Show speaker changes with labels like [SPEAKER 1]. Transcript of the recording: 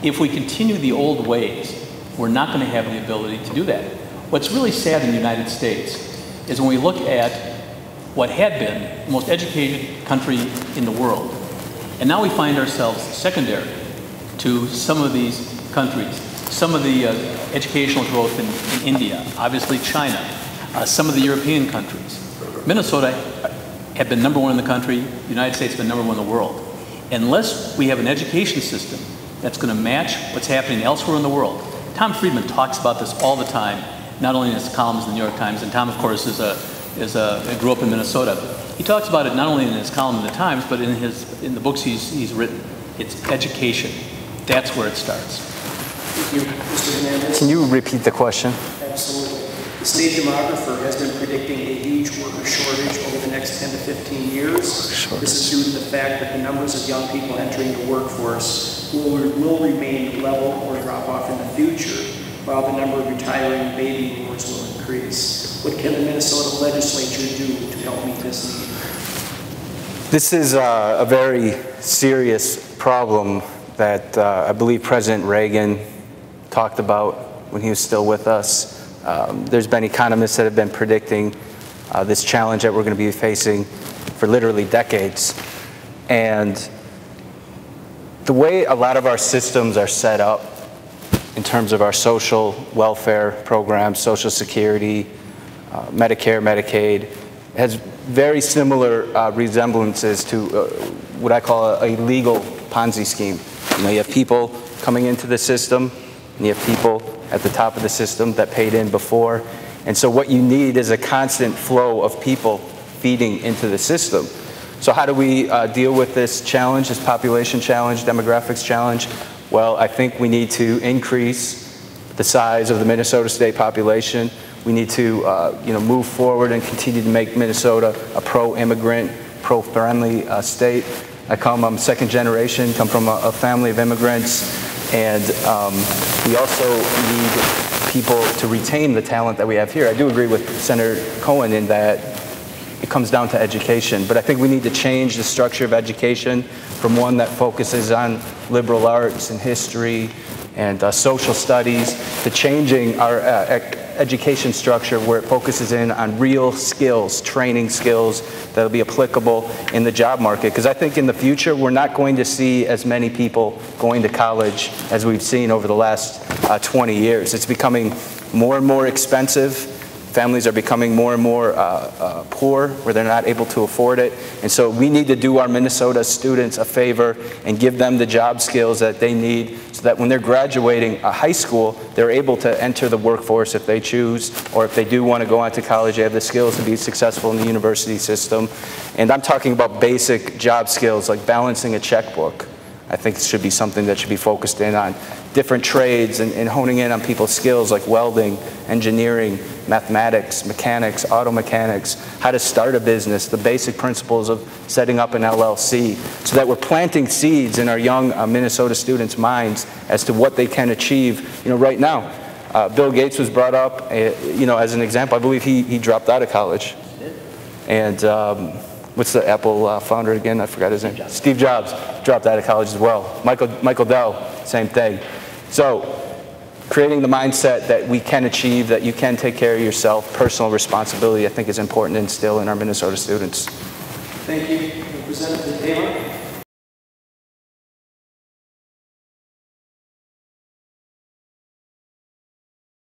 [SPEAKER 1] If we continue the old ways, we're not going to have the ability to do that. What's really sad in the United States is when we look at what had been the most educated country in the world, and now we find ourselves secondary to some of these countries, some of the educational growth in India, obviously China, some of the European countries. Minnesota had been #1 in the country, the United States has been #1 in the world. Unless we have an education system that's going to match what's happening elsewhere in the world. Tom Friedman talks about this all the time, not only in his columns in the New York Times, and Tom, of course, grew up in Minnesota. He talks about it not only in his column in the Times, but in the books he's written. It's education. That's where it starts.
[SPEAKER 2] Thank you, Mr. Hernandez.
[SPEAKER 3] Can you repeat the question?
[SPEAKER 2] Absolutely. The state demographer has been predicting a huge worker shortage over the next 10 to 15 years. This is due to the fact that the numbers of young people entering the workforce will remain level or drop off in the future, while the number of retiring baby boomers will increase. What can the Minnesota legislature do to help meet this need?
[SPEAKER 3] This is a very serious problem that I believe President Reagan talked about when he was still with us. There's been economists that have been predicting this challenge that we're going to be facing for literally decades. And the way a lot of our systems are set up in terms of our social welfare programs, Social Security, Medicare, Medicaid, has very similar resemblances to what I call a legal Ponzi scheme. You know, you have people coming into the system, and you have people at the top of the system that paid in before. And so what you need is a constant flow of people feeding into the system. So how do we deal with this challenge, this population challenge, demographics challenge? Well, I think we need to increase the size of the Minnesota state population. We need to move forward and continue to make Minnesota a pro-immigrant, pro-friendly state. I'm second generation, come from a family of immigrants, and we also need people to retain the talent that we have here. I do agree with Senator Cohen in that it comes down to education, but I think we need to change the structure of education from one that focuses on liberal arts and history and social studies to changing our education structure where it focuses in on real skills, training skills that will be applicable in the job market. Because I think in the future, we're not going to see as many people going to college as we've seen over the last 20 years. It's becoming more and more expensive. Families are becoming more and more poor where they're not able to afford it. And so we need to do our Minnesota students a favor and give them the job skills that they need so that when they're graduating high school, they're able to enter the workforce if they choose, or if they do want to go on to college, they have the skills to be successful in the university system. And I'm talking about basic job skills like balancing a checkbook. I think it should be something that should be focused in on different trades and honing in on people's skills like welding, engineering, mathematics, mechanics, auto mechanics, how to start a business, the basic principles of setting up an LLC, so that we're planting seeds in our young Minnesota students' minds as to what they can achieve. You know, right now, Bill Gates was brought up, as an example. I believe he dropped out of college. And what's the Apple founder again? I forgot his name. Steve Jobs dropped out of college as well. Michael Dell, same thing. So creating the mindset that we can achieve, that you can take care of yourself, personal responsibility, I think is important to instill in our Minnesota students.
[SPEAKER 2] Thank you. Representative Taylor.